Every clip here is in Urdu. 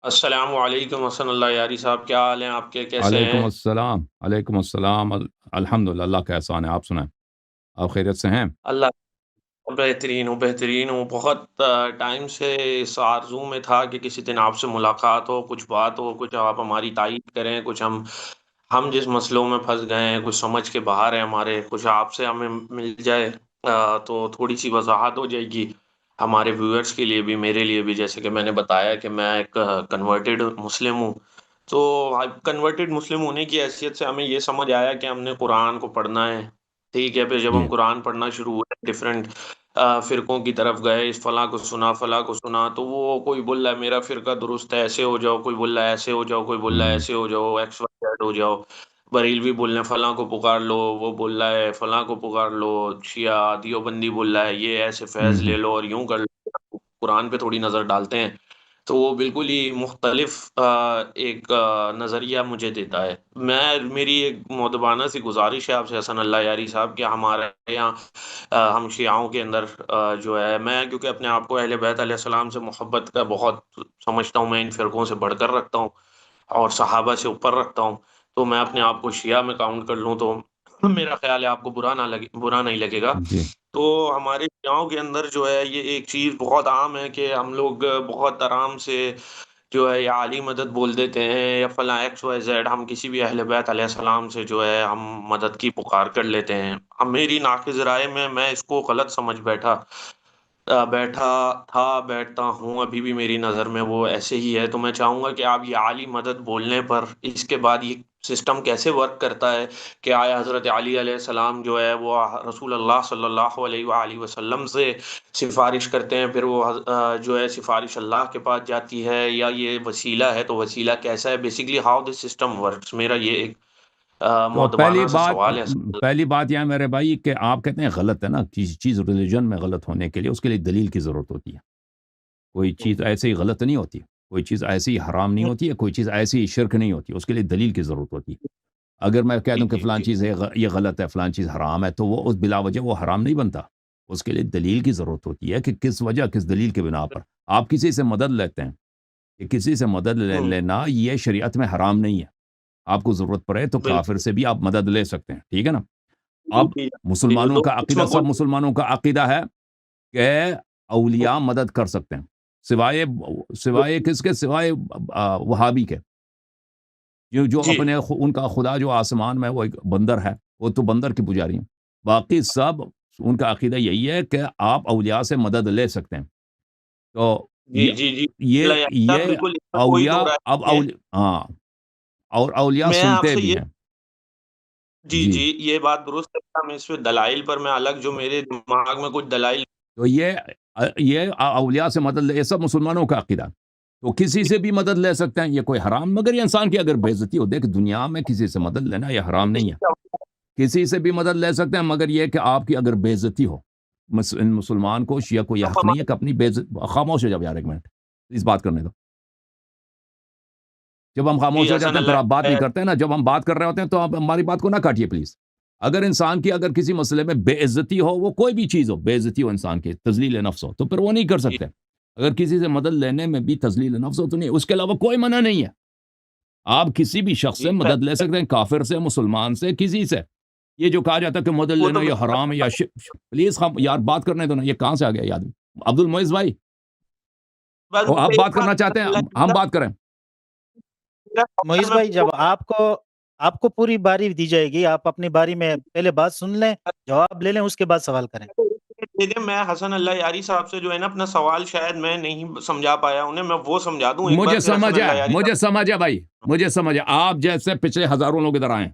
السلام علیکم حسن اللہ یاری صاحب، کیا حال ہیں آپ کے؟ کیسے علیکم ہیں؟ السلام، علیکم السلام، الحمد للہ، اللہ کا احسان ہے۔ آپ سنائیں، آپ خیریت سے ہیں؟ اللہ بہترین ہوں، بہترین ہوں۔ بہت ٹائم سے اس آرزو میں تھا کہ کسی دن آپ سے ملاقات ہو، کچھ بات ہو، کچھ آپ ہماری تائید کریں، کچھ ہم جس مسئلوں میں پھنس گئے ہیں، کچھ سمجھ کے باہر ہے ہمارے، کچھ آپ سے ہمیں مل جائے تو تھوڑی سی وضاحت ہو جائے گی ہمارے ویورز کے لیے بھی، میرے لیے بھی۔ جیسے کہ میں نے بتایا کہ میں ایک کنورٹڈ مسلم ہوں، تو کنورٹڈ مسلم ہونے کی حیثیت سے ہمیں یہ سمجھ آیا کہ ہم نے قرآن کو پڑھنا ہے، ٹھیک ہے؟ پھر جب ہم جی، قرآن پڑھنا شروع ہوئے، ڈفرینٹ فرقوں کی طرف گئے، اس فلاں کو سنا، فلاں کو سنا، تو وہ کوئی بول رہا ہے میرا فرقہ درست ہے، ایسے ہو جاؤ، کوئی بول رہا ہے ایسے ہو جاؤ، کوئی بول رہا ہے ہوں، ایسے ہو جاؤ، ایکس وائی زیڈ ہو جاؤ۔ بریلوی بول رہے ہیں فلاں کو پکار لو، وہ بول رہا ہے فلاں کو پکار لو، شیعہ دیوبندی بول رہا ہے یہ ایسے ہوں، فیض لے لو اور یوں کر لو، قرآن پہ تھوڑی نظر ڈالتے ہیں تو وہ بالکل ہی مختلف ایک نظریہ مجھے دیتا ہے۔ میری ایک مؤدبانہ سی گزارش ہے آپ سے حسن اللہ یاری صاحب، کہ ہمارے یہاں ہم شیعاؤں کے اندر جو ہے، میں کیونکہ اپنے آپ کو اہل بیت علیہ السلام سے محبت کا بہت سمجھتا ہوں، میں ان فرقوں سے بڑھ کر رکھتا ہوں اور صحابہ سے اوپر رکھتا ہوں، تو میں اپنے آپ کو شیعہ میں کاؤنٹ کر لوں تو میرا خیال ہے آپ کو برا نہیں لگے گا۔ جی، تو ہمارے گاؤں کے اندر جو ہے یہ ایک چیز بہت عام ہے کہ ہم لوگ بہت آرام سے جو ہے یا علی مدد بول دیتے ہیں یا فلاں ایکس وائی زیڈ، ہم کسی بھی اہل بیت علیہ السلام سے جو ہے ہم مدد کی پکار کر لیتے ہیں۔ اب میری ناقص رائے میں اس کو غلط سمجھ بیٹھا تھا، بیٹھتا ہوں، ابھی بھی میری نظر میں وہ ایسے ہی ہے۔ تو میں چاہوں گا کہ آپ یہ عالی مدد بولنے پر اس کے بعد یہ سسٹم کیسے ورک کرتا ہے کہ آیا حضرت علی علیہ السلام جو ہے وہ رسول اللہ صلی اللہ علیہ وآلہ وسلم سے سفارش کرتے ہیں، پھر وہ جو ہے سفارش اللہ کے پاس جاتی ہے، یا یہ وسیلہ ہے تو وسیلہ کیسا ہے؟ Basically how this system works, میرا یہ ایک تو پہلی مؤدبانہ سا بات سوال ہے۔ پہلی بات یہ ہے میرے بھائی کہ آپ کہتے ہیں غلط ہے نا، کسی چیز ریلیجن میں غلط ہونے کے لیے اس کے لیے دلیل کی ضرورت ہوتی ہے۔ کوئی چیز ایسے ہی غلط نہیں ہوتی، کوئی چیز ایسی ہی حرام نہیں ہوتی ہے، کوئی چیز ایسی ہی شرک نہیں ہوتی، اس کے لیے دلیل کی ضرورت ہوتی ہے۔ اگر میں کہہ جی دوں کہ جی فلان جی چیز ہے یہ غلط ہے، فلان چیز حرام ہے، تو وہ اس بلا وجہ وہ حرام نہیں بنتا، اس کے لیے دلیل کی ضرورت ہوتی ہے کہ کس وجہ، کس دلیل کے بنا پر آپ کسی سے مدد لیتے ہیں، کہ کسی سے مدد ہوں، لینا یہ شریعت میں حرام نہیں ہے۔ آپ کو ضرورت پڑے تو کافر بالکل سے بھی آپ مدد لے سکتے ہیں، ٹھیک ہے نا؟ جی اب جی جی، مسلمانوں تو کا اس میں عقیدہ، کوئی سب مسلمانوں کا عقیدہ ہے کہ اولیاء مدد کر سکتے ہیں، سوائے سوائے کس کے؟ سوائے وہابی کے، جو جی اپنے ان کا خدا جو آسمان میں وہ ایک بندر ہے، وہ تو بندر کی پجاری ہیں۔ باقی سب ان کا عقیدہ یہی ہے کہ آپ اولیاء سے مدد لے سکتے ہیں۔ تو جی یہ جی جی، یہ اللہ یار صاحب، یہ بالکل اس میں کوئی اولیاء دو رائے اب نہیں ہے۔ ہاں، اور اولیاء میں آپ سنتے سے بھی یہ ہیں۔ جی جی، جی، یہ بات درست ہے، میں اس پہ دلائل پر میں الگ جو میرے دماغ میں کچھ دلائل تو یہ اولیاء سے مدد لے، یہ سب مسلمانوں کا عقیدہ۔ تو کسی سے بھی مدد لے سکتے ہیں، یہ کوئی حرام، مگر یہ انسان کی اگر بے عزتی ہو، دیکھ دنیا میں کسی سے مدد لینا یہ حرام نہیں ہے، کسی سے بھی مدد لے سکتے ہیں، مگر یہ کہ آپ کی اگر بے عزتی ہو، مسلمان کو، شیعہ کو یہ حق نہیں ہے کہ اپنی بے عزت، خاموش ہو جاؤ یار ایک منٹ، اس بات کرنے دو۔ جب ہم جی خاموش ہو حسن جاتے ہیں پھر آپ بات اللہ نہیں کرتے ہیں نا، جب ہم بات کر رہے ہوتے ہیں تو آپ ہماری بات کو نہ کاٹیے پلیز۔ اگر انسان کی اگر کسی مسئلے میں بے عزتی ہو، وہ کوئی بھی چیز ہو، بے عزتی ہو انسان کی، تذلیل نفس ہو، تو پھر وہ نہیں کر جی سکتے۔ اگر کسی سے مدد لینے میں بھی تذلیل نفس ہو تو نہیں، اس کے علاوہ کوئی منع نہیں ہے، آپ کسی بھی شخص سے جی، مدد لے سکتے ہیں، کافر سے، مسلمان سے، کسی سے۔ یہ جو کہا جاتا ہے کہ مدد وہ لینا تو یہ حرام ہے یا پلیز یار بات کرنے دو نا، یہ کہاں سے آ گیا یاد؟ عبد المعز بھائی، بس وہ آپ ایک بات بات کرنا چاہتے ہیں، حسن اللہ ہم بات کریں؟ میرا سوال معیز میں بھائی، جب آپ کو پوری باری دی جائے گی، آپ اپنی باری میں پہلے بات سن لیں، جواب لے لیں، اس کے بعد سوال کریں۔ دیکھیں، میں حسن اللہ یاری صاحب سے جو ہے نا اپنا سوال شاید میں نہیں سمجھا پایا انہیں، میں وہ سمجھا دوں ایک بار، مجھے پھر حسن سمجھ ہے، اللہ یاری مجھے صاحب سمجھ ہے بھائی، مجھے سمجھ ہے، آپ جیسے پچھلے ہزاروں لوگ ادھر آئے ہیں،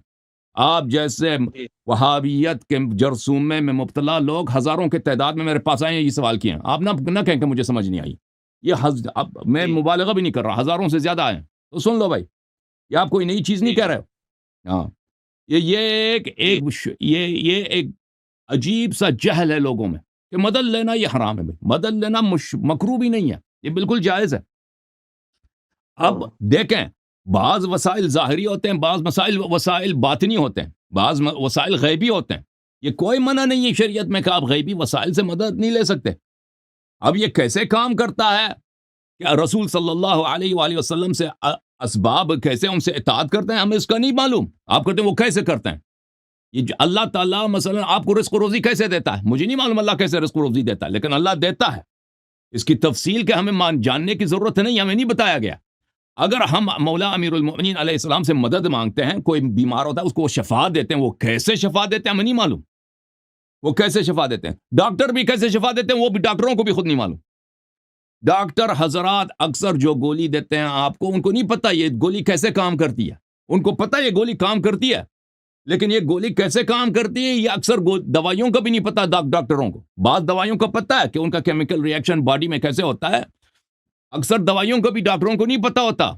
آپ جیسے جی وہابیت کے جرثومے میں مبتلا لوگ ہزاروں کے تعداد میں میرے پاس آئے ہیں، یہ سوال کیے ہیں، آپ نہ کہیں کہ مجھے سمجھ نہیں آئی، اب میں جی مبالغہ بھی نہیں کر رہا، ہزاروں سے زیادہ آئے ہیں، تو سن لو بھائی، یہ آپ کوئی نئی چیز نہیں جی کہہ جی رہے ہو۔ ہاں، جی یہ ایک عجیب سا جہل ہے لوگوں میں کہ مدد لینا یہ حرام ہے بھائی، مدد لینا مکروہ بھی نہیں ہے، یہ بالکل جائز ہے۔ اب ہوں، دیکھیں، بعض وسائل ظاہری ہوتے ہیں، بعض وسائل باطنی ہوتے ہیں، بعض وسائل غیبی ہوتے ہیں، یہ کوئی منع نہیں ہے شریعت میں کہ آپ غیبی وسائل سے مدد نہیں لے سکتے۔ اب یہ کیسے کام کرتا ہے کہ رسول صلی اللہ علیہ وآلہ وسلم سے اسباب کیسے ان سے اطاعت کرتے ہیں ہمیں اس کا نہیں معلوم. آپ کہتے ہیں وہ کیسے کرتے ہیں. یہ اللہ تعالیٰ مثلا آپ کو رزق و روزی کیسے دیتا ہے, مجھے نہیں معلوم اللہ کیسے رزق و روزی دیتا ہے, لیکن اللہ دیتا ہے. اس کی تفصیل کے ہمیں جاننے کی ضرورت نہیں, ہمیں نہیں بتایا گیا. اگر ہم مولا امیر المؤمنین علیہ السلام سے مدد مانگتے ہیں, کوئی بیمار ہوتا ہے اس کو وہ شفا دیتے ہیں, وہ کیسے شفا دیتے ہیں ہمیں نہیں معلوم. وہ کیسے شفا دیتے ہیں, ڈاکٹر بھی کیسے شفا دیتے ہیں وہ بھی ڈاکٹروں کو بھی خود نہیں معلوم. ڈاکٹر حضرات اکثر جو گولی دیتے ہیں آپ کو, ان کو نہیں پتہ یہ گولی کیسے کام کرتی ہے. ان کو پتہ یہ گولی کام کرتی ہے, لیکن یہ گولی کیسے کام کرتی ہے یہ اکثر دوائیوں کا بھی نہیں پتہ ڈاکٹروں کو. بعض دوائیوں کا پتہ ہے کہ ان کا کیمیکل ریئیکشن باڈی میں کیسے ہوتا ہے, اکثر دوائیوں کا بھی ڈاکٹروں کو نہیں پتہ ہوتا.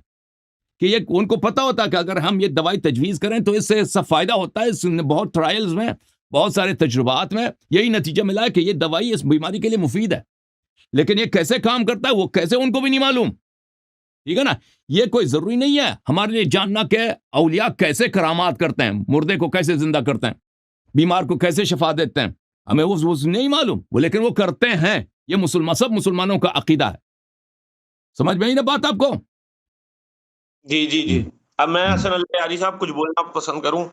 کہ یہ ان کو پتہ ہوتا کہ اگر ہم یہ دوائی تجویز کریں تو اس سے سب فائدہ ہوتا ہے. اس نے بہت ٹرائلز میں, بہت سارے تجربات میں یہی نتیجہ ملا ہے کہ یہ دوائی اس بیماری کے لیے مفید ہے, لیکن یہ کیسے کام کرتا ہے وہ کیسے ان کو بھی نہیں معلوم. ٹھیک ہے نا. یہ کوئی ضروری نہیں ہے ہمارے لیے جاننا کہ اولیاء کیسے کرامات کرتے ہیں, مردے کو کیسے زندہ کرتے ہیں, بیمار کو کیسے شفا دیتے ہیں, ہمیں وہ نہیں معلوم, لیکن وہ کرتے ہیں. یہ سب مسلمانوں کا عقیدہ ہے. سمجھ میں ہی نا بات آپ کو. جی جی جی. اب میں حسن اللہ یاری صاحب کچھ بولنا پسند کروں,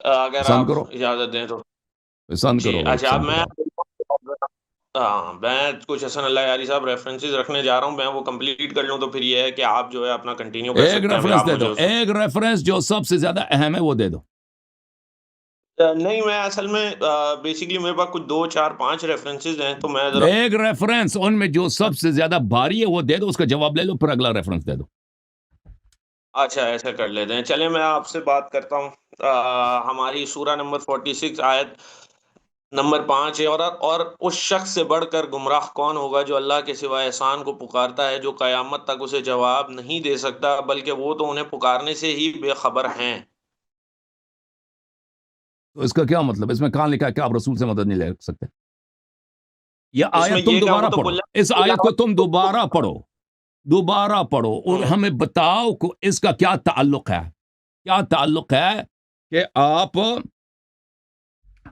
اگر پسند آپ کرو, اجازت دیں تو. پسند جی کرو. اچھا, اب میں کچھ حسن اللہ یاری صاحب ریفرنسز رکھنے جا رہا ہوں, میں وہ کمپلیٹ کر لوں تو پھر یہ ہے کہ آپ جو ہے اپنا کنٹینیو کر ایک سکتے ہیں. ریفرنس دے دو, ایک ریفرنس جو سب سے زیادہ اہم ہے وہ دے دو. نہیں, میں اصل میں بیسیکلی میرے پاس کچھ 2 4 5 ریفرنسز ہیں, تو میں ایک ریفرنس ان میں جو سب سے زیادہ بھاری ہے وہ دے دو, اس کا جواب لے لو, پھر اگلا ریفرنس دے دو. اچھا ایسا کر لیتے ہیں. چلیں میں آپ سے بات کرتا ہوں. ہماری سورہ نمبر 46 آیت نمبر 5 ہے, اور اس شخص سے بڑھ کر گمراہ کون ہوگا جو اللہ کے سوائے احسان کو پکارتا ہے, جو قیامت تک اسے جواب نہیں دے سکتا, بلکہ وہ تو انہیں پکارنے سے ہی بے خبر ہیں. تو اس کا کیا مطلب, اس میں کہاں لکھا ہے کہ آپ رسول سے مدد نہیں لے سکتے. یہ اس میں آیت تم یہ دوبارہ کہوں تو پڑھو, اس آیت کو تم دوبارہ پڑھو اور ہمیں بتاؤ کہ اس کا کیا تعلق ہے. کیا تعلق ہے کہ آپ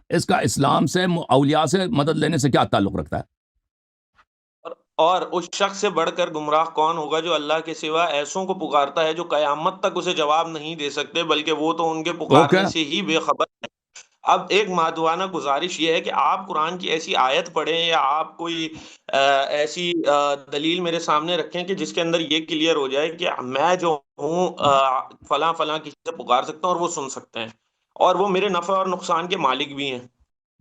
اس کا اسلام سے, اولیاء سے مدد لینے سے کیا تعلق رکھتا ہے. اور اس شخص سے بڑھ کر گمراہ کون ہوگا جو اللہ کے سوا ایسوں کو پکارتا ہے جو قیامت تک اسے جواب نہیں دے سکتے, بلکہ وہ تو ان کے پکارنے سے ہی بے خبر ہے. اب ایک مادوانہ گزارش یہ ہے کہ آپ قرآن کی ایسی آیت پڑھیں یا آپ کوئی ایسی دلیل میرے سامنے رکھیں کہ جس کے اندر یہ کلیئر ہو جائے کہ میں جو ہوں فلاں فلاں کسی سے پکار سکتا ہوں اور وہ سن سکتے ہیں, اور وہ میرے نفع اور نقصان کے مالک بھی ہیں.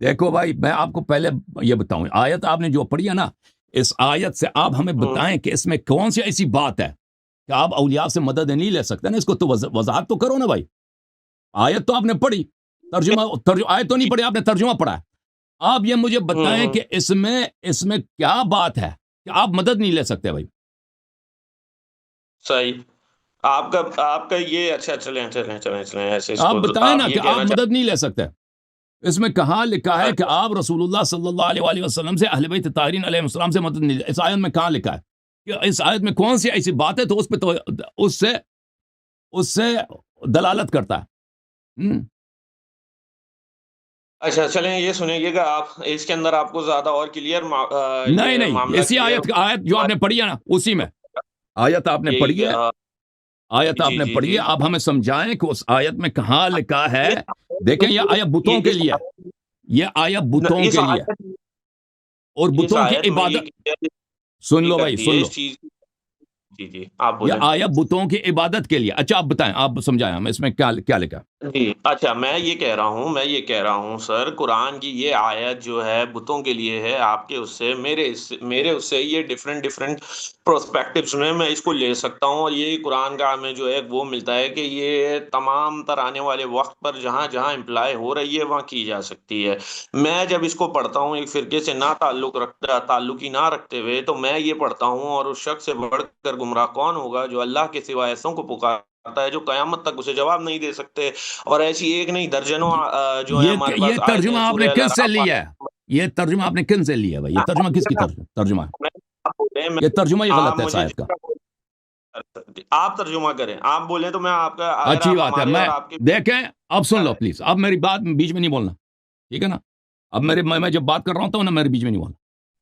دیکھو بھائی, میں آپ کو پہلے یہ بتاؤں, آیت آپ نے جو پڑھی ہے نا, اس آیت سے آپ ہمیں بتائیں کہ اس میں کون سی ایسی بات ہے کہ آپ اولیاء سے مدد نہیں لے سکتے نا. اس کو تو وضاحت تو کرو نا بھائی. آیت تو آپ نے پڑھی, ترجمہ آیت تو نہیں پڑھی, آپ نے ترجمہ پڑھا ہے. آپ یہ مجھے بتائیں کہ اس میں کیا بات ہے کہ آپ مدد نہیں لے سکتے بھائی. صحیح. آپ کا یہ اچھا, چلیں ایسے آپ بتائیں نا کہ آپ مدد نہیں لے سکتے. اس میں کہاں لکھا ہے کہ آپ رسول اللہ صلی اللہ علیہ وآلہ وسلم سے, اہل بیت طاہرین علیہ السلام سے مدد نہیں لے. اس آیت میں کہاں لکھا ہے کہ, اس آیت میں کون سی ایسی بات ہے تو اس پہ تو اس سے دلالت کرتا ہے. اچھا چلیں یہ سنیے گا آپ, اس کے اندر آپ کو زیادہ اور کلیئر نہیں, اسی آیت جو آپ نے پڑھی ہے نا, اسی میں آیت آپ نے پڑھی ہے, آیت آپ نے پڑھی ہے. آپ ہمیں سمجھائیں کہ اس آیت میں کہاں لکھا ہے. دیکھیں یہ آیت بتوں کے لیے, یہ آیت بتوں کے لیے اور بتوں کی عبادت. سن لو بھائی, سن لو. جی آپ بولیں. یہ آیت بتوں کی عبادت کے لیے. اچھا آپ بتائیں, آپ سمجھائیں ہمیں اس میں کیا لکھا. جی اچھا, میں یہ کہہ رہا ہوں سر, قرآن کی یہ آیت جو ہے بتوں کے لیے ہے. آپ کے اس سے میرے اس سے یہ ڈفرینٹ پروسپیکٹیوز میں اس کو لے سکتا ہوں, اور یہ قرآن کا ہمیں جو ہے وہ ملتا ہے کہ یہ تمام تر آنے والے وقت پر جہاں جہاں امپلائی ہو رہی ہے وہاں کی جا سکتی ہے. میں جب اس کو پڑھتا ہوں ایک فرقے سے تعلق ہی نہ رکھتے ہوئے, تو میں یہ پڑھتا ہوں, اور اس شخص سے بڑھ کر گمراہ کون ہوگا جو اللہ کے سوا ایسوں کو پکارتا ہے جو قیامت تک اسے جواب نہیں دے سکتے. اور ایسی ایک نہیں درجنوں جو ہے ہمارے پاس. یہ ترجمہ آپ نے کس سے لیا ہے, یہ ترجمہ آپ نے کن سے لیا ہے بھائی, یہ ترجمہ کس کی ترجمہ ہے, یہ ترجمہ یہ غلط ہے صاحب کا. آپ ترجمہ کریں, آپ بولیں تو میں آپ کا. اچھی بات ہے. میں دیکھیں, اب سن لو پلیز, اب میری بات بیچ میں نہیں بولنا, ٹھیک ہے نا. اب میں جب بات کر رہا ہوں تو نا میرے بیچ میں نہیں بولنا.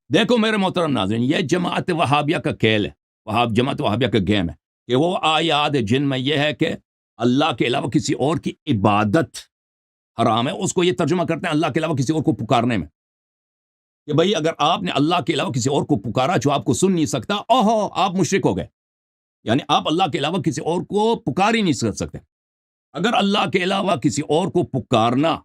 دیکھو میرے محترم ناظرین, یہ جماعت وہابیہ کا کھیل ہے. وہاب جماعت وہابیہ کا گیم ہے کہ وہ آیات جن میں یہ ہے کہ اللہ کے علاوہ کسی اور کی عبادت حرام ہے، اس کو یہ ترجمہ کرتے ہیں اللہ کے علاوہ کسی اور کو پکارنے میں، کہ بھئی اگر آپ نے اللہ کے علاوہ کسی اور کو پکارا جو آپ کو سن نہیں سکتا، اوہو آپ مشرک ہو گئے، یعنی آپ اللہ کے علاوہ کسی اور کو پکار ہی نہیں سکتے۔ اگر اللہ کے علاوہ کسی اور کو پکارنا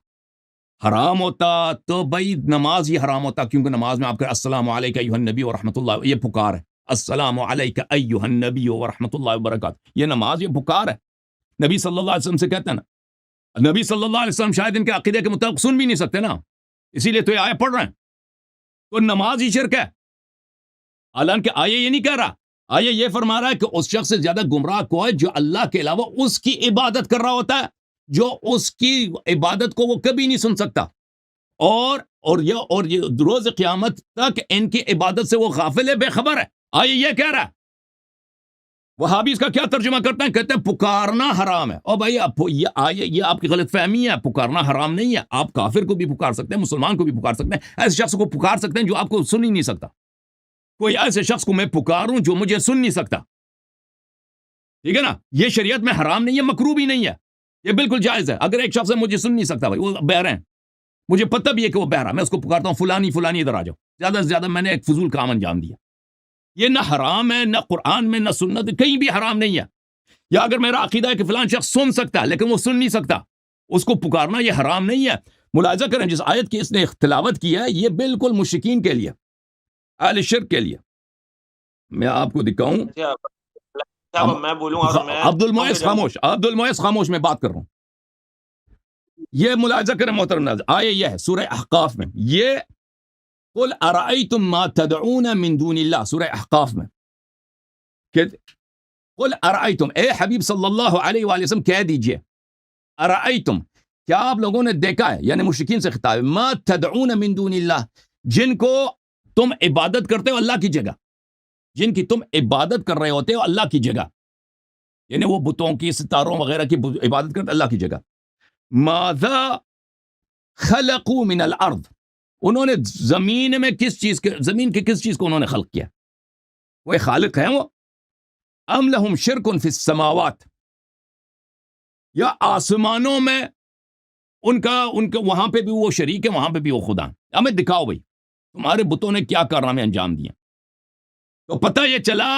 حرام ہوتا تو بھائی نماز ہی حرام ہوتا، کیونکہ نماز میں آپ کا السلام علیکہ ایھا النبی ورحمۃ اللہ، یہ پکار ہے، السلام علیکہ ایھا النبی ورحمۃ اللہ وبرکاتہ، یہ نماز، یہ پکار ہے۔ نبی صلی اللہ علیہ وسلم سے کہتے ہیں نا، نبی صلی اللہ علیہ وسلم شاید ان کے عقیدے کے مطابق سن بھی نہیں سکتے نا، اسی لیے تو یہ آیے پڑھ رہے ہیں، تو نماز ہی شرک ہے، حالانکہ آیے یہ نہیں کہہ رہا، آیے یہ فرما رہا ہے کہ اس شخص سے زیادہ گمراہ کو ہے جو اللہ کے علاوہ اس کی عبادت کر رہا ہوتا ہے، جو اس کی عبادت کو وہ کبھی نہیں سن سکتا، اور یہ روز قیامت تک ان کی عبادت سے وہ غافل ہے، بے خبر ہے۔ آیے یہ کہہ رہا ہے، وہابی اس کا کیا ترجمہ کرتے ہیں؟ کہتے ہیں پکارنا حرام ہے۔ اور بھائی یہ آپ کی غلط فہمی ہے، پکارنا حرام نہیں ہے، آپ کافر کو بھی پکار سکتے ہیں، مسلمان کو بھی پکار سکتے ہیں، ایسے شخص کو پکار سکتے ہیں جو آپ کو سن ہی نہیں سکتا۔ کوئی ایسے شخص کو میں پکاروں جو مجھے سن نہیں سکتا، ٹھیک ہے نا، یہ شریعت میں حرام نہیں ہے، مکروہ بھی نہیں ہے، یہ بالکل جائز ہے۔ اگر ایک شخص ہے مجھے سن نہیں سکتا، بھائی وہ بہرے ہیں، مجھے پتہ بھی ہے کہ وہ بہرا، میں اس کو پکارتا ہوں فلانی ادھر آ جاؤ، زیادہ سے زیادہ میں نے ایک فضول کام انجام دیا، یہ نہ حرام ہے، نہ قرآن میں، نہ سنت، کہیں بھی حرام نہیں ہے۔ یا اگر میرا عقیدہ ہے کہ فلان شخص سن سکتا ہے لیکن وہ سن نہیں سکتا، اس کو پکارنا یہ حرام نہیں ہے۔ ملاحظہ کریں جس آیت کی اس نے تلاوت کی ہے، یہ بالکل مشرکین کے لیے، اہل شرک کے لیے۔ میں آپ کو دکھاؤں، میں بولوں اور میں عبد المعز خاموش، عبد المعز خاموش، میں بات کر رہا ہوں۔ یہ ملاحظہ کریں محترم ناظرین، آیہ یہ ہے سورہ احقاف میں، یہ قل ارأیتم ما تدعون من دون اللہ، سورہ احقاف میں کہ قل ارأیتم، اے حبیب صلی اللہ علیہ وآلہ وسلم کہہ دیجئے، ارأیتم، کیا آپ لوگوں نے دیکھا ہے، یعنی مشرکین سے خطاب ہے، ما تدعون من دون اللہ، جن کو تم عبادت کرتے ہو اللہ کی جگہ، جن کی تم عبادت کر رہے ہوتے ہو اللہ کی جگہ، یعنی وہ بتوں کی، ستاروں وغیرہ کی عبادت کرتے اللہ کی جگہ، ماذا خلقوا من الارض، انہوں نے زمین میں زمین کی کس چیز کو انہوں نے خلق کیا، وہ خالق ہیں وہ، ام لہم شرک فی السماوات، یا آسمانوں میں ان کا وہاں پہ بھی وہ شریک ہے، وہاں پہ بھی وہ خدا، ہمیں دکھاؤ بھائی تمہارے بتوں نے کیا کارنامے انجام دیے۔ تو پتہ یہ چلا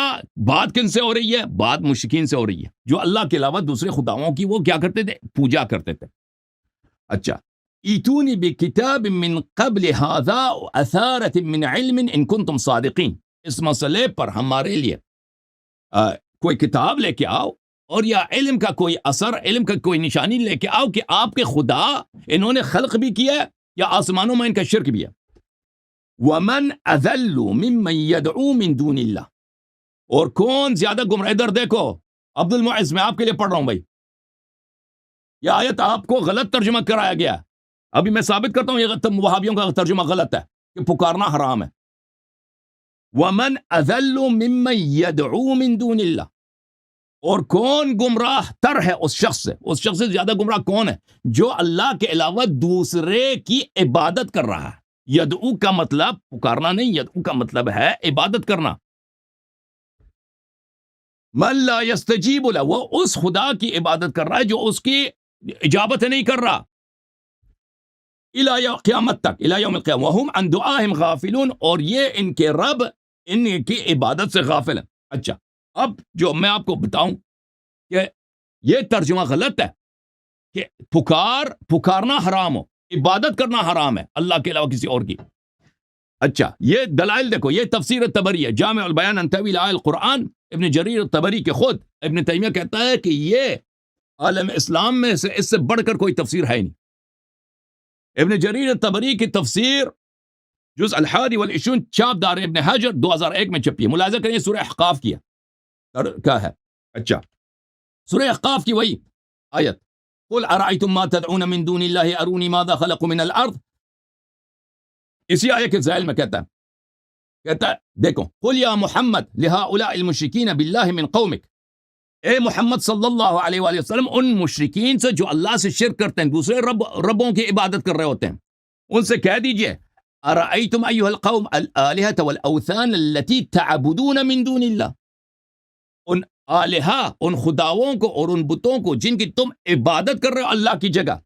بات کن سے ہو رہی ہے، بات مشرکین سے ہو رہی ہے، جو اللہ کے علاوہ دوسرے خداؤں کی وہ کیا کرتے تھے، پوجا کرتے تھے۔ اچھا، ایتونی بکتاب من قبل ھذا اثارۃ من علم ان کنتم صادقین، اس مسئلے پر ہمارے لیے کوئی کتاب لے کے آؤ، اور یا علم کا کوئی اثر، علم کا کوئی نشانی لے کے آؤ کہ آپ کے خدا انہوں نے خلق بھی کیا ہے یا آسمانوں میں ان کا شرک بھی ہے۔ وَمَنْ أَذَلُّ مِمَّنْ يَدْعُو مِن دُونِ اللَّهِ، اور کون زیادہ گمراہ، ادھر دیکھو عبد المعز، میں آپ کے لیے پڑھ رہا ہوں بھائی، یہ آیت آپ کو غلط ترجمہ کرایا گیا، ابھی میں ثابت کرتا ہوں یہ وہابیوں کا ترجمہ غلط ہے کہ پکارنا حرام ہے۔ وَمَنْ أَذَلُّ مِمَّنْ يَدْعُو مِن دُونِ اللَّهِ، اور کون گمراہ تر ہے اس شخص سے زیادہ گمراہ کون ہے جو اللہ کے علاوہ دوسرے کی عبادت کر رہا ہے۔ یدعو کا مطلب پکارنا نہیں، یدعو کا مطلب ہے عبادت کرنا۔ من لا یستجیب له، وہ اس خدا کی عبادت کر رہا ہے جو اس کی اجابت نہیں کر رہا، الی قیامت تک، الی یوم القیامہ، وہم عن دعائہم غافلون، اور یہ ان کے رب ان کی عبادت سے غافل ہیں۔ اچھا، اب جو میں آپ کو بتاؤں کہ یہ ترجمہ غلط ہے کہ پکارنا حرام ہو، عبادت کرنا حرام ہے اللہ کے علاوہ کسی اور کی۔ اچھا، یہ دلائل دیکھو، یہ تفسیر طبری ہے، جامع البیان عن تأویل آیات القرآن، ابن جریر طبری کے خود ابن تیمیہ کہتا ہے کہ یہ عالم اسلام میں سے اس سے بڑھ کر کوئی تفسیر ہے نہیں۔ ابن جریر طبری کی تفسیر جزء الحادی والعشرون، چھاپ دار ابن حجر 2001 میں چھپی ہے، ملاحظہ کریں سورہ احقاف کی ہے، کیا ہے۔ اچھا، سورہ احقاف کی وہی آیت، قل ارأیتم ما تدعون من دون اللہ ارونی ماذا خلقوا من الارض، اسی آیت کے ذیل میں کہتا ہے دیکھو، قل یا محمد لہؤلاء المشرکین باللہ من قومک، اے محمد صلی اللہ علیہ وآلہ وسلم ان مشرکین سے جو اللہ سے شرک کرتے ہیں، دوسرے ربوں کی عبادت کر رہے ہوتے ہیں، ان سے کہہ دیجئے، ارأیتم ایھا القوم الآلہۃ والاوثان التي تعبدون من دون اللہ، آلہہ ان خداؤں کو اور ان بتوں کو جن کی تم عبادت کر رہے ہو اللہ کی جگہ،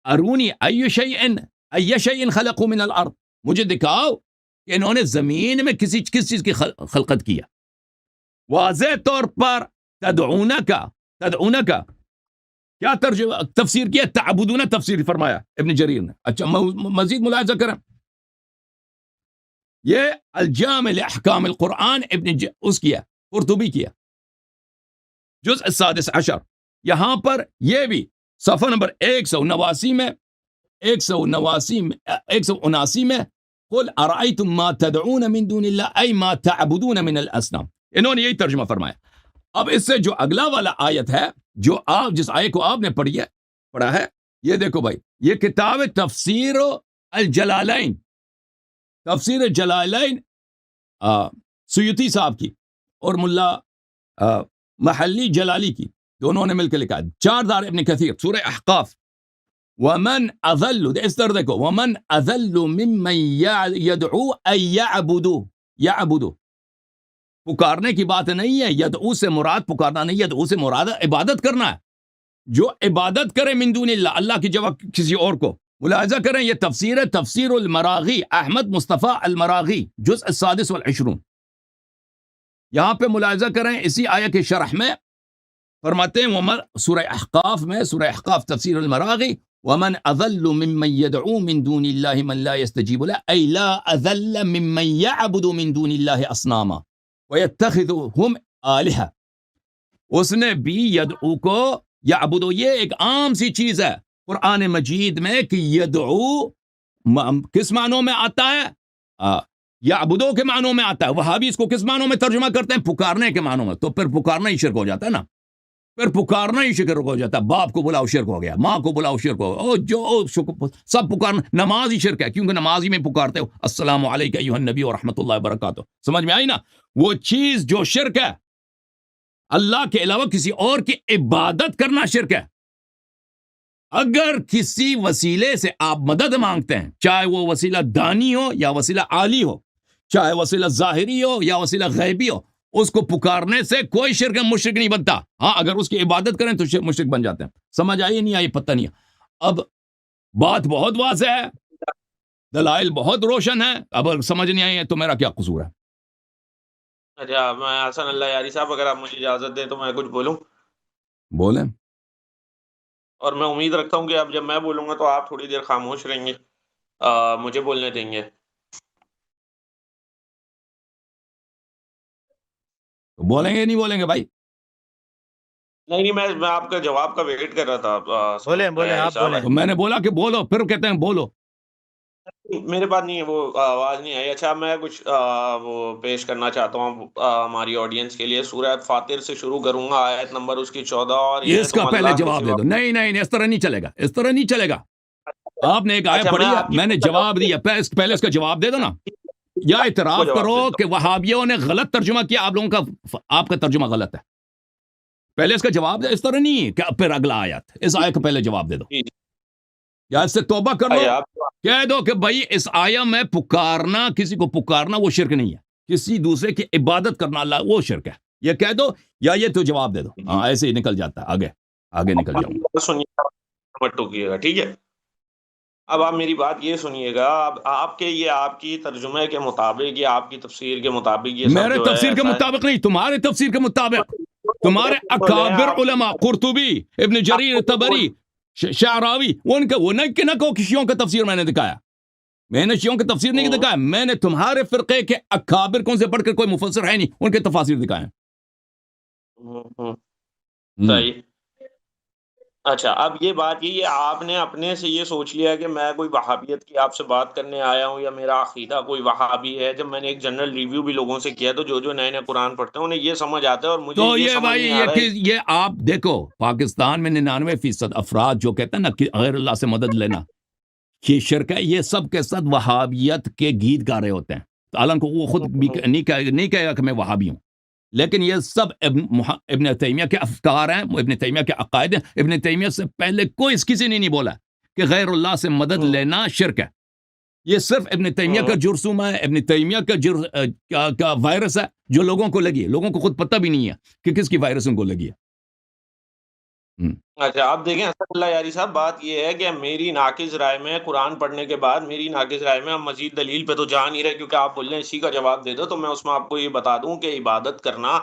ارونی ای شیء خلقوا من الارض، مجھے دکھاؤ کہ انہوں نے زمین میں کس چیز کی خلقت کیا. واضح طور پر تدعونک کیا ترجمہ تفسیر کیا؟ تعبدون تفسیر فرمایا ابن جریر نے. اچھا مزید ملاحظہ کریں، یہ الجامع لاحکام القرآن اس کیا قرطبی کیا جزء 16، یہاں پر یہ بھی صفحہ نمبر 189 میں قل ارأیتم ما تدعون من دون اللہ ای ما تعبدون من الاصنام، انہوں نے یہی ترجمہ فرمایا. اب اس سے جو اگلا والا آیت ہے، جو جس آیت کو آپ نے پڑھا ہے، یہ دیکھو بھائی، یہ کتاب تفسیر الجلالین، تفسیر جلالین سیوطی صاحب کی اور ملا محلی جلالی کی، دونوں نے مل کے لکھا ہے. 4 دار ابن کثیر سورہ احقاف، ومن اضل، اس طرح دیکھو، ومن اضل ممن يدعو ان يعبدوا، پکارنے کی بات نہیں ہے، یدعو سے مراد پکارنا نہیں، یدعو سے مراد عبادت کرنا ہے. جو عبادت کرے من دون اللہ، اللہ کی جگہ کسی اور کو. ملاحظہ کریں، یہ تفسیر ہے، تفسیر المراغی، احمد مصطفیٰ المراغی، جزء 26. یہاں پہ ملاحظہ کریں، اسی آیت کے شرح میں فرماتے ہیں سورہ احقاف تفسیر المراغی، ومن اضل ممن يدعو من دون اللہ من لا يستجیب له ای لا اضل ممن يعبد من دون اللہ اصناما ويتخذهم آلہہ. اس نے بھی یدعو کو یعبدو، یہ ایک عام سی چیز ہے قرآن مجید میں کہ یدعو کس معنوں میں آتا ہے؟ یعبدو کے معنوں میں آتا ہے. وہابی اس کو کس معنوں میں ترجمہ کرتے ہیں؟ پکارنے کے معنوں میں. تو پھر پکارنا ہی شرک ہو جاتا ہے نا، پھر پکارنا ہی شرک ہو جاتا ہے. باپ کو بلاؤ شرک ہو گیا، ماں کو بلاؤ شرک ہو گیا، سب پکارنا. نماز ہی شرک ہے، کیونکہ نماز ہی میں پکارتے ہو السلام علیکہ ایھا النبی ورحمۃ اللہ وبرکاتہ. سمجھ میں آئی نا؟ وہ چیز جو شرک ہے، اللہ کے علاوہ کسی اور کی عبادت کرنا شرک ہے. اگر کسی وسیلے سے آپ مدد مانگتے ہیں، چاہے وہ وسیلہ دانی ہو یا وسیلہ عالی ہو، چاہے وسیلہ ظاہری ہو یا وسیلہ غیبی ہو، اس کو پکارنے سے کوئی شرک مشرک نہیں بنتا. ہاں اگر اس کی عبادت کریں تو مشرک بن جاتے ہیں. سمجھ آئی نہیں آئی پتہ نہیں. اب بات بہت واضح ہے، دلائل بہت روشن ہے. اب اگر سمجھ نہیں آئی ہے تو میرا کیا قصور ہے؟ اچھا، میں حسن اللہ یاری صاحب، اگر آپ مجھے اجازت دیں تو میں کچھ بولوں، بولیں. اور میں امید رکھتا ہوں کہ اب جب میں بولوں گا تو آپ تھوڑی دیر خاموش رہیں گے، مجھے بولنے دیں گے. تو بولیں گے نہیں بولیں گے بھائی؟ نہیں، میں آپ کا جواب کا ویٹ کر رہا تھا. بولیں آپ بولیں. تو میں نے بولا کہ بولو، پھر کہتے ہیں بولو. میرے پاس نہیں ہے، وہ آواز نہیں آئی. اچھا، میں کچھ وہ پیش کرنا چاہتا ہوں ہماری آڈینس کے لیے. سورہ فاطر سے شروع کروں گا، آیت نمبر اس کی 14. اور اس کا پہلے جواب دے دو. نہیں، اس طرح نہیں چلے گا، اس طرح نہیں چلے گا. آپ نے ایک آیت پڑھی ہے، میں نے جواب دیا، پہلے اس کا جواب دے دو نا. یا اعتراف کرو کہ وہابیوں نے غلط ترجمہ کیا، آپ لوگوں کا، آپ کا ترجمہ غلط ہے. پہلے اس کا جواب دے، اس طرح نہیں کہ پھر اگلا آیت. اس آیت کا پہلے جواب دے دو، یا اس سے توبہ کر لو، کہہ دو کہ بھائی اس آیت میں پکارنا، کسی کو پکارنا وہ شرک نہیں ہے، کسی دوسرے کی عبادت کرنا اللہ وہ شرک ہے. یہ کہہ دو یا یہ تو جواب دے دو. ہاں ایسے ہی نکل جاتا ہے، آگے نکل جاؤں گا. سنیے گا، ٹھیک ہے؟ اب آپ میری بات یہ سنیے گا. اب آپ کی ترجمے کے مطابق یا آپ کی تفسیر کے مطابق یہ میرے تفسیر کے مطابق نہیں، تمہارے تفسیر کے مطابق. تمہارے اکابر علماء، قرطبی، ابن جریر طبری، شعراوی، ان کا وہ نہ کہو کہ شیعوں کا تفسیر میں نے دکھایا. میں نے شیعوں کی تفسیر نہیں دکھایا، میں نے تمہارے فرقے کے اکابر کون سے پڑھ کر، کوئی مفسر ہے نہیں، ان کے تفاسیر دکھائے. صحیح. اچھا، اب یہ بات یہ آپ نے اپنے سے یہ سوچ لیا کہ میں کوئی وہابیت کی آپ سے بات کرنے آیا ہوں یا میرا عقیدہ کوئی وہابی ہے. جب میں نے ایک جنرل ریویو بھی لوگوں سے کیا تو جو نئے قرآن پڑھتے ہیں انہیں یہ سمجھ آتا ہے، اور مجھے تو یہ یہ سمجھ بھائی نہیں آ رہا ہے. یہ آپ دیکھو، پاکستان میں 99% افراد جو کہتے ہیں نا کہ غیر اللہ سے مدد لینا یہ شرک ہے، یہ سب کے ساتھ وہابیت کے گیت گا رہے ہوتے ہیں. حالانکہ وہ خود بھی نہیں کہے گا کہ میں وہابی ہوں، لیکن یہ سب ابن تیمیہ کے افکار ہیں، ابن تیمیہ کے عقائد ہیں. ابن تیمیہ سے پہلے کسی نے نہیں بولا کہ غیر اللہ سے مدد لینا شرک ہے. یہ صرف ابن تیمیہ کا جرثومہ ہے، ابن تیمیہ کا وائرس ہے جو لوگوں کو لگی ہے، لوگوں کو خود پتہ بھی نہیں ہے کہ کس کی وائرس ان کو لگی ہے۔ اچھا آپ دیکھیں اسد اللہ یاری صاحب، بات یہ ہے کہ میری ناقص رائے میں قرآن پڑھنے کے بعد میری ناقص رائے میں ہم مزید دلیل پہ تو جا نہیں رہے، کیونکہ آپ بول رہے ہیں اسی کا جواب دے دو، تو میں اس میں آپ کو یہ بتا دوں کہ عبادت کرنا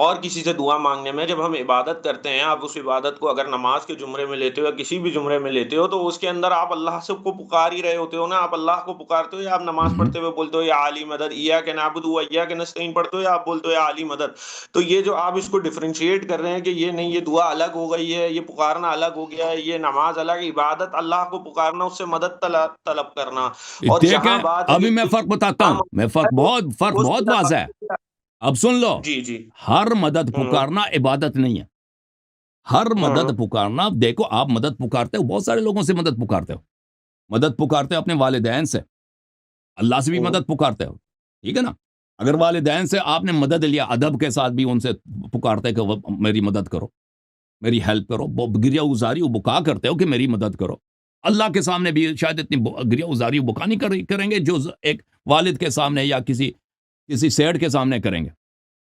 اور کسی سے دعا مانگنے میں، جب ہم عبادت کرتے ہیں، آپ اس عبادت کو اگر نماز کے زمرے میں لیتے ہو یا کسی بھی زمرے میں لیتے ہو، تو اس کے اندر آپ اللہ سے کو پکار ہی رہے ہوتے ہو نا، آپ اللہ کو پکارتے ہو، یا آپ نماز پڑھتے ہوئے بولتے ہو یا علی مدد، ایاک نعبد و ایاک نستعین پڑھتے ہو، یا آپ بولتے ہو یا علی مدد۔ تو یہ جو آپ اس کو ڈفرینشیٹ کر رہے ہیں کہ یہ نہیں، یہ دعا الگ ہو گئی ہے، یہ پکارنا الگ ہو گیا ہے، یہ نماز الگ، عبادت اللہ کو پکارنا، اس سے مدد طلب کرنا، اور جہاں دیکھیں بات ہے ابھی میں کہ فرق بتاتا ہوں، میں فرق بہت واضح ہے، اب سن لو۔ جی جی ہر مدد ہوں پکارنا عبادت نہیں ہے، ہر مدد ہوں پکارنا، دیکھو آپ مدد پکارتے ہو، بہت سارے لوگوں سے مدد پکارتے ہو، مدد پکارتے ہو اپنے والدین سے، اللہ سے بھی ہوں مدد پکارتے ہو، ٹھیک ہے نا؟ اگر والدین سے آپ نے مدد لیا، ادب کے ساتھ بھی ان سے پکارتے کہ وہ میری مدد کرو، میری ہیلپ کرو، گریہ گزاری و بکا کرتے ہو کہ میری مدد کرو۔ اللہ کے سامنے بھی شاید اتنی گریہ گزاری و بکا نہیں کریں گے جو ایک والد کے سامنے یا کسی سیٹ کے سامنے کریں گے،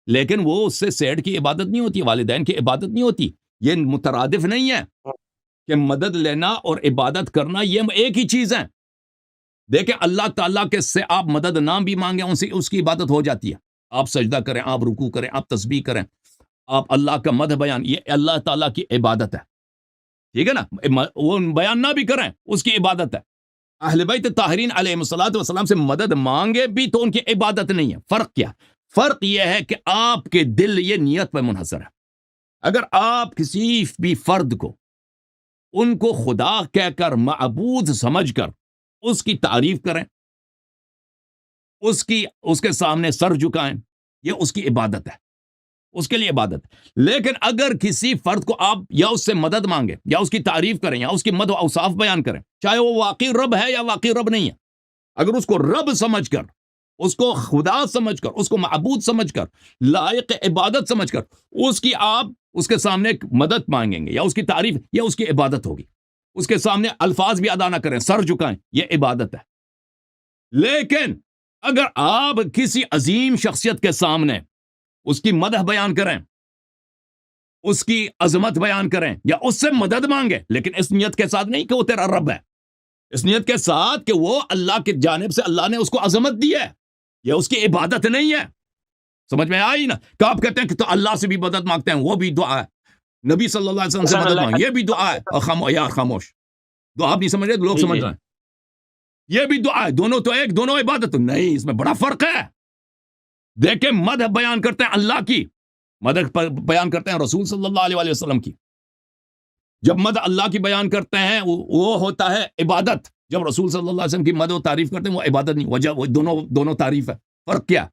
لیکن وہ اس سے سیٹ کی عبادت نہیں ہوتی، والدین کی عبادت نہیں ہوتی، یہ مترادف نہیں ہے کہ مدد لینا اور عبادت کرنا یہ ایک ہی چیز ہے۔ دیکھیں اللہ تعالیٰ کے سے آپ مدد نہ بھی مانگیں، اس کی عبادت ہو جاتی ہے، آپ سجدہ کریں، آپ رکوع کریں، آپ تسبیح کریں، آپ اللہ کا مدح بیان، یہ اللہ تعالیٰ کی عبادت ہے، ٹھیک ہے نا؟ وہ بیان نہ بھی کریں، اس کی عبادت ہے۔ اہل بیت طاہرین علیہ الصلوۃ والسلام سے مدد مانگے بھی تو ان کی عبادت نہیں ہے۔ فرق کیا؟ فرق یہ ہے کہ آپ کے دل یہ نیت پہ منحصر ہے۔ اگر آپ کسی بھی فرد کو ان کو خدا کہہ کر، معبود سمجھ کر اس کی تعریف کریں، اس کے سامنے سر جھکائیں، یہ اس کی عبادت ہے، اس کے لیے عبادت ہے۔ لیکن اگر کسی فرد کو آپ یا اس سے مدد مانگے یا اس کی تعریف کریں یا اس کی مدح و اوصاف بیان کریں، چاہے وہ واقعی رب ہے یا واقعی رب نہیں ہے، اگر اس کو رب سمجھ کر، اس کو خدا سمجھ کر، اس کو معبود سمجھ کر، لائق عبادت سمجھ کر آپ اس کے سامنے مدد مانگیں گے یا اس کی تعریف، یا اس کی عبادت ہوگی۔ اس کے سامنے الفاظ بھی ادا نہ کریں، سر جھکائیں، یہ عبادت ہے۔ لیکن اگر آپ کسی عظیم شخصیت کے سامنے اس کی مدح بیان کریں، اس کی عظمت بیان کریں یا اس سے مدد مانگیں، لیکن اس نیت کے ساتھ نہیں کہ وہ تیرا رب ہے، اس نیت کے ساتھ کہ وہ اللہ کی جانب سے اللہ نے اس کو عظمت دی ہے، یہ اس کی عبادت نہیں ہے۔ سمجھ میں آئی نا؟ کہ آپ کہتے ہیں کہ تو اللہ سے بھی مدد مانگتے ہیں، وہ بھی دعا ہے، نبی صلی اللہ علیہ وسلم سے مدد مانگ، یہ بھی دعا ہے، اور یار خاموش، تو آپ نہیں سمجھ رہے، لوگ سمجھ رہے ہیں، یہ بھی دعا ہے، دونوں تو ایک، دونوں عبادت نہیں، اس میں بڑا فرق ہے۔ دیکھیں مدح بیان کرتے ہیں اللہ کی، مدح بیان کرتے ہیں رسول صلی اللہ علیہ وسلم کی۔ جب مدح اللہ کی بیان کرتے ہیں وہ ہوتا ہے عبادت، جب رسول صلی اللہ علیہ وسلم کی مدح و تعریف کرتے ہیں وہ عبادت نہیں، وجہ وہ دونوں تعریف ہے۔ فرق کیا؟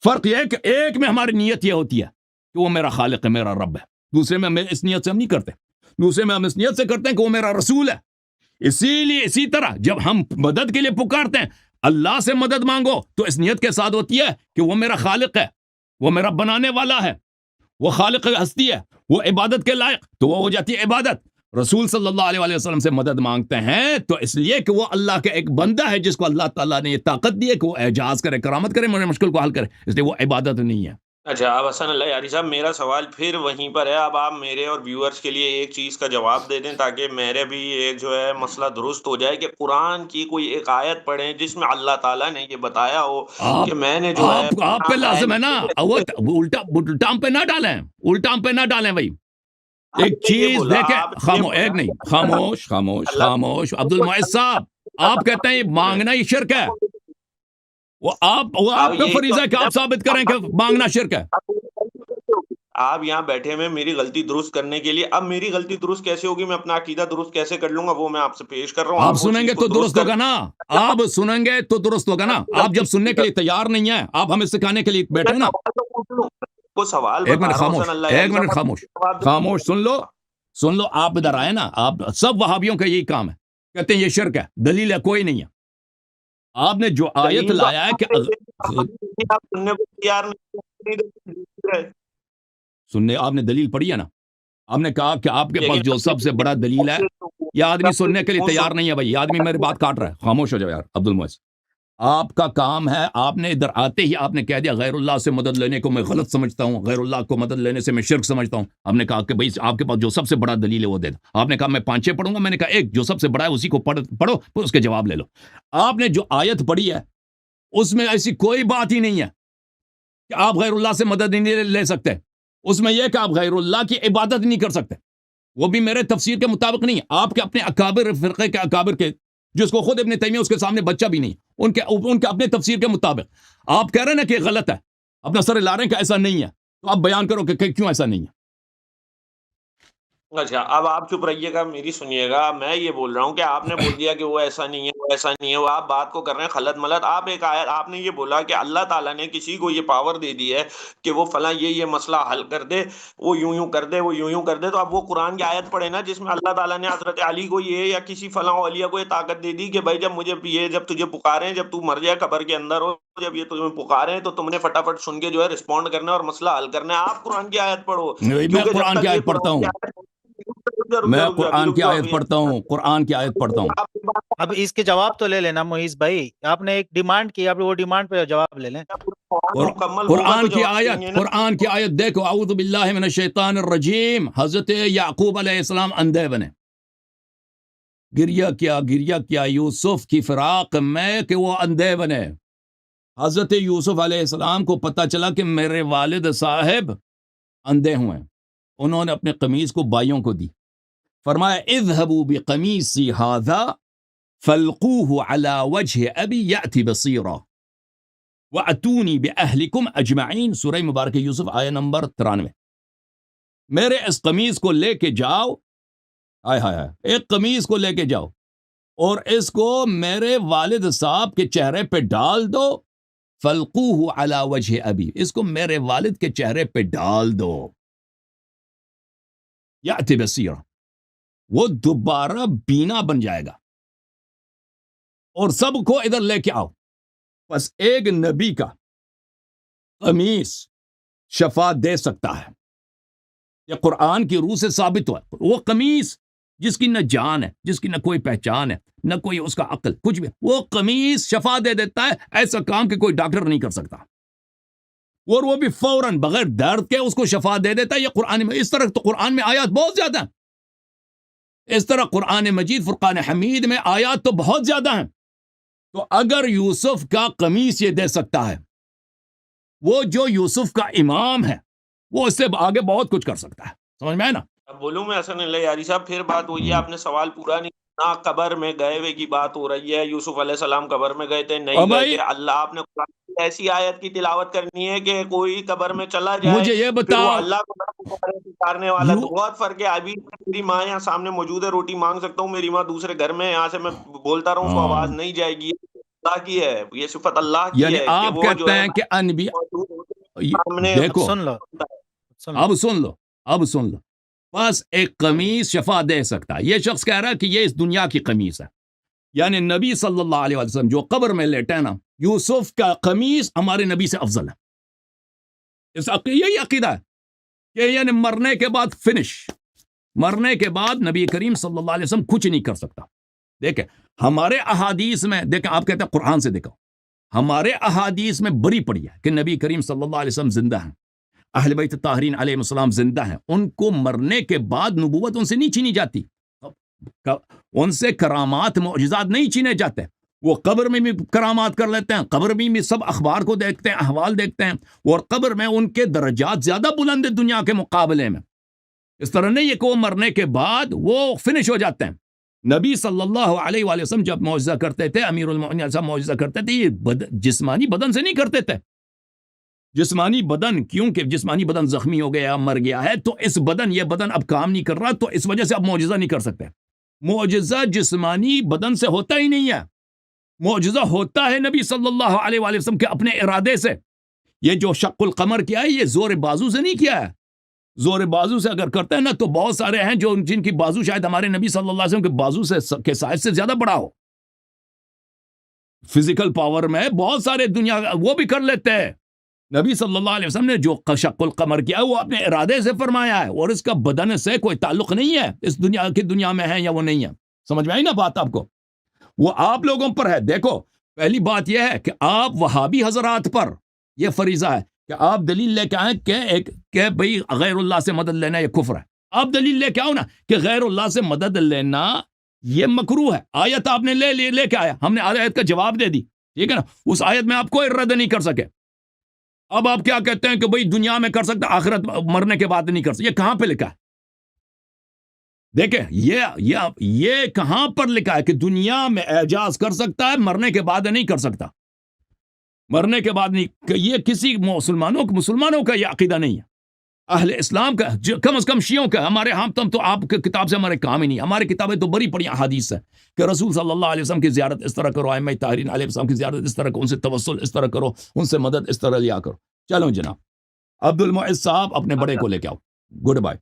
فرق یہ ہے کہ ایک میں ہماری نیت یہ ہوتی ہے کہ وہ میرا خالق ہے، میرا رب ہے، دوسرے میں ہم اس نیت سے ہم نہیں کرتے، دوسرے میں ہم اس نیت سے کرتے ہیں کہ وہ میرا رسول ہے۔ اسی طرح جب ہم مدد کے لیے پکارتے ہیں، اللہ سے مدد مانگو تو اس نیت کے ساتھ ہوتی ہے کہ وہ میرا خالق ہے، وہ میرا بنانے والا ہے، وہ خالق ہستی ہے، وہ عبادت کے لائق، تو وہ ہو جاتی ہے عبادت۔ رسول صلی اللہ علیہ وسلم سے مدد مانگتے ہیں تو اس لیے کہ وہ اللہ کا ایک بندہ ہے جس کو اللہ تعالیٰ نے یہ طاقت دی ہے کہ وہ اعجاز کرے، کرامت کرے، مشکل کو حل کرے، اس لیے وہ عبادت نہیں ہے۔ اچھا اب حسن اللہ یاری صاحب، میرا سوال پھر وہیں پر ہے، اب آپ میرے اور ویورز کے لیے ایک چیز کا جواب دے دیں تاکہ میرے بھی ایک جو ہے مسئلہ درست ہو جائے، کہ قرآن کی کوئی ایک آیت پڑھیں جس میں اللہ تعالیٰ نے یہ بتایا ہو آپ کہ میں نے جو ہے آپ پہ لازم ہے نا، وہ الٹا پہ نہ ڈالیں، الٹا پہ نہ ڈالیں بھائی۔ ایک چیز دیکھیں، ایک نہیں، خاموش عبد المعز صاحب، آپ کہتے ہیں مانگنا ہی شرک ہے، وہ آپ کا فریضہ ہے کہ آپ ثابت کریں کہ مانگنا شرک ہے۔ آپ یہاں بیٹھے میں میری غلطی درست کرنے کے لیے، اب میری غلطی درست کیسے ہوگی، میں اپنا عقیدہ درست کیسے کر لوں گا، وہ میں آپ سے پیش کر رہا ہوں۔ آپ سنیں گے تو درست ہوگا نا، آپ سنیں گے تو درست ہوگا نا، آپ جب سننے کے لیے تیار نہیں ہیں، آپ ہمیں سکھانے کے لیے بیٹھے نا۔ سوال ایک منٹ خاموش، سن لو، آپ ادھر آئے نا، آپ سب وہابیوں کا یہی کام ہے، کہتے ہیں یہ شرک ہے، دلیل ہے کوئی نہیں ہے۔ آپ نے جو آیت لایا ہے کہ سننے، آپ نے دلیل پڑھی ہے نا، آپ نے کہا کہ آپ کے پاس جو سب سے بڑا دلیل ہے یہ آدمی سننے کے لیے وہ تیار نہیں ہے بھائی، یہ آدمی میری بات کاٹ رہا ہے، خاموش ہو جاؤ یار عبد المعز۔ آپ کا کام ہے، آپ نے ادھر آتے ہی آپ نے کہہ دیا غیر اللہ سے مدد لینے کو میں غلط سمجھتا ہوں، غیر اللہ کو مدد لینے سے میں شرک سمجھتا ہوں۔ آپ نے کہا کہ بھائی آپ کے پاس جو سب سے بڑا دلیل ہے وہ دے دو۔ آپ نے کہا میں 5-6 پڑھوں گا، میں نے کہا ایک جو سب سے بڑا ہے اسی کو پڑھو، پھر اس کے جواب لے لو۔ آپ نے جو آیت پڑھی ہے اس میں ایسی کوئی بات ہی نہیں ہے کہ آپ غیر اللہ سے مدد نہیں لے سکتے، اس میں یہ کہ آپ غیر اللہ کی عبادت نہیں کر سکتے، وہ بھی میرے تفسیر کے مطابق نہیں ہے، آپ کے اپنے اکابر فرقے کے اکابر کے، جس کو خود ابن تیمیہ اس کے سامنے بچہ بھی نہیں، ان کے اپنے تفسیر کے مطابق آپ کہہ رہے ہیں نا کہ غلط ہے، اپنا سر لا رہے ہیں کہ ایسا نہیں ہے، تو آپ بیان کرو کہ کیوں ایسا نہیں ہے۔ اچھا اب آپ چپ رہیے گا، میری سنیے گا، میں یہ بول رہا ہوں کہ آپ نے بول دیا کہ وہ ایسا نہیں ہے، وہ ایسا نہیں ہے، وہ آپ بات کو کر رہے ہیں خلط ملط۔ آپ ایک آیت آپ نے یہ بولا کہ اللہ تعالیٰ نے کسی کو یہ پاور دے دی ہے کہ وہ فلاں یہ مسئلہ حل کر دے، وہ یوں کر دے، وہ یوں کر دے، تو اب وہ قرآن کی آیت پڑھے نا جس میں اللہ تعالیٰ نے حضرت علی کو یہ یا کسی فلاں اولیاء کو یہ طاقت دے دی کہ بھائی جب تجھے پکارے، جب تو مر جائے قبر کے اندر ہو، جب یہ تمہیں پکارے تو تم نے فٹافٹ سن کے جو ہے رسپونڈ کرنا ہے اور مسئلہ حل کرنا ہے۔ آپ قرآن کی آیت پڑھو، میں کیونکہ جب قرآن کی تک یہ آیت پڑھتا ہوں، میں قرآن کی آیت پڑھتا ہوں، قرآن کی آیت پڑھتا ہوں۔ اب اس کے جواب تو لے لینا معیز بھائی، آپ نے ایک ڈیمانڈ کی، آپ وہ ڈیمانڈ پہ جواب لے لیں۔ قرآن کی آیت دیکھو، اعوذ باللہ من الشیطان الرجیم، حضرت یعقوب علیہ السلام اندھے بنے، گریا کیا یوسف کی فراق میں کہ وہ اندھے بنے۔ حضرت یوسف علیہ السلام کو پتہ چلا کہ میرے والد صاحب اندھے ہوئے ہیں، انہوں نے اپنے قمیض کو بھائیوں کو دی، فرمایا اذهبوا بقمیصی ھذا فالقوه على وجه ابی یأتی بصیرا وَأَتُونِي بِأَهْلِكُمْ أَجْمَعِينَ، سورہ مبارک یوسف آیہ نمبر 93۔ میرے اس قمیض کو لے کے جاؤ، ایک قمیض کو لے کے جاؤ اور اس کو میرے والد صاحب کے چہرے پہ ڈال دو، فَالْقُوهُ عَلَى وَجْهِ أَبِي، اس کو میرے والد کے چہرے پہ ڈال دو، یأتی بصیرا، وہ دوبارہ بینا بن جائے گا، اور سب کو ادھر لے کے آؤ۔ بس ایک نبی کا قمیص شفا دے سکتا ہے، یہ قرآن کی روح سے ثابت ہوا، وہ قمیص جس کی نہ جان ہے، جس کی نہ کوئی پہچان ہے، نہ کوئی اس کا عقل، کچھ بھی، وہ قمیص شفا دے دیتا ہے، ایسا کام کہ کوئی ڈاکٹر نہیں کر سکتا، اور وہ بھی فوراً بغیر درد کے اس کو شفا دے دیتا ہے۔ یہ قرآن میں، اس طرح تو قرآن میں آیات بہت زیادہ ہیں، اس طرح قرآن مجید فرقان حمید میں آیات تو بہت زیادہ ہیں۔ تو اگر یوسف کا قمیص یہ دے سکتا ہے، وہ جو یوسف کا امام ہے وہ اس سے آگے بہت کچھ کر سکتا ہے، سمجھ میں ہے نا؟ اب بولوں میں ایسا نہیں لے یاری صاحب، پھر بات وہی ہے، آپ نے سوال پورا نہیں نہ، قبر میں گئے ہوئے کی بات ہو رہی ہے، یوسف علیہ السلام قبر میں گئے تھے نہیں گئے تھے، اللہ آپ نے قرآن کی ایسی آیت کی تلاوت کرنی ہے کہ کوئی قبر میں چلا جائے مجھے یہ پھر وہ بتاؤ، اللہ کو پکارنے والا، تو بہت فرق ہے۔ ابھی میری ماں یہاں سامنے موجود ہے، روٹی مانگ سکتا ہوں، میری ماں دوسرے گھر میں، یہاں سے میں بولتا رہوں اس کو آواز نہیں جائے گی، اللہ کی ہے یہ صفت، اللہ کی یعنی ہے کہ آپ وہ جو کہتے ہے ہیں کہ انبیاء، سامنے دیکھو سن لو اب سن لو، بس ایک قمیص شفا دے سکتا ہے۔ یہ شخص کہہ رہا ہے کہ یہ اس دنیا کی قمیص ہے، یعنی نبی صلی اللہ علیہ وسلم جو قبر میں لیٹے نا، یوسف کا قمیص ہمارے نبی سے افضل ہے، یہی عقیدہ ہے کہ یعنی مرنے کے بعد فنش، مرنے کے بعد نبی کریم صلی اللہ علیہ وسلم کچھ نہیں کر سکتا۔ دیکھیں ہمارے احادیث میں، دیکھیں آپ کہتے ہیں قرآن سے، دیکھو ہمارے احادیث میں بری پڑی ہے کہ نبی کریم صلی اللہ علیہ وسلم زندہ ہیں، اہل بیت طاہرین علیہ السلام زندہ ہیں، ان کو مرنے کے بعد نبوت ان سے نہیں چھینی جاتی، ان سے کرامات معجزات نہیں چھینے جاتے، وہ قبر میں بھی کرامات کر لیتے ہیں، قبر میں بھی سب اخبار کو دیکھتے ہیں، احوال دیکھتے ہیں، اور قبر میں ان کے درجات زیادہ بلند ہیں دنیا کے مقابلے میں۔ اس طرح نہیں ہے کہ وہ مرنے کے بعد وہ فنش ہو جاتے ہیں۔ نبی صلی اللہ علیہ وآلہ وسلم جب معجزہ کرتے تھے، امیر المؤمنین صاحب معجزہ کرتے تھے، یہ جسمانی بدن سے نہیں کرتے تھے، جسمانی بدن، کیونکہ جسمانی بدن زخمی ہو گیا، مر گیا ہے، تو اس بدن، یہ بدن اب کام نہیں کر رہا، تو اس وجہ سے اب معجزہ نہیں کر سکتے۔ معجزہ جسمانی بدن سے ہوتا ہی نہیں ہے، معجزہ ہوتا ہے نبی صلی اللہ علیہ وآلہ وسلم کے اپنے ارادے سے۔ یہ جو شق القمر کیا ہے، یہ زور بازو سے نہیں کیا ہے، زور بازو سے اگر کرتے ہیں نا تو بہت سارے ہیں جو جن کی بازو شاید ہمارے نبی صلی اللہ علیہ وسلم کے بازو سے کے سائز سے زیادہ بڑا ہو، فزیکل پاور میں بہت سارے دنیا وہ بھی کر لیتے ہیں۔ نبی صلی اللہ علیہ وسلم نے جو شق القمر کیا وہ اپنے ارادے سے فرمایا ہے، اور اس کا بدن سے کوئی تعلق نہیں ہے، اس دنیا کی دنیا میں ہے یا وہ نہیں ہے۔ سمجھ میں آئی نا بات آپ کو؟ وہ آپ لوگوں پر ہے. دیکھو پہلی بات یہ ہے کہ آپ وہابی حضرات پر یہ فریضہ ہے کہ آپ دلیل لے کے آئیں کہ بھئی غیر اللہ سے مدد لینا یہ کفر ہے. آپ دلیل لے کے آؤ نا کہ غیر اللہ سے مدد لینا یہ مکروہ ہے. آیت آپ نے لے کے آیا, ہم نے آیت کا جواب دے دی, ٹھیک ہے نا. اس آیت میں آپ کوئی رد نہیں کر سکے. اب آپ کیا کہتے ہیں کہ بھئی دنیا میں کر سکتا, آخرت مرنے کے بعد نہیں کر سکتا. یہ کہاں پہ لکھا ہے؟ دیکھیں یہ کہاں پر لکھا ہے کہ دنیا میں اعجاز کر سکتا ہے, مرنے کے بعد نہیں کر سکتا. مرنے کے بعد نہیں, کہ یہ کسی مسلمانوں کا یہ عقیدہ نہیں ہے. اہل اسلام کا, کم از کم شیعوں کا. ہمارے ہم تو آپ کی کتاب سے ہمارے کام ہی نہیں. ہماری کتابیں تو بڑی بڑی احادیث ہیں کہ رسول صلی اللہ علیہ وسلم کی زیارت اس طرح کرو, ائمہ طاہرین علیہ السلام کی زیارت اس طرح کرو, ان سے توسل اس طرح کرو, ان سے مدد اس طرح لیا کرو. چلو جناب, عبد المعز صاحب اپنے بڑے کو لے کے آؤ. Good bye.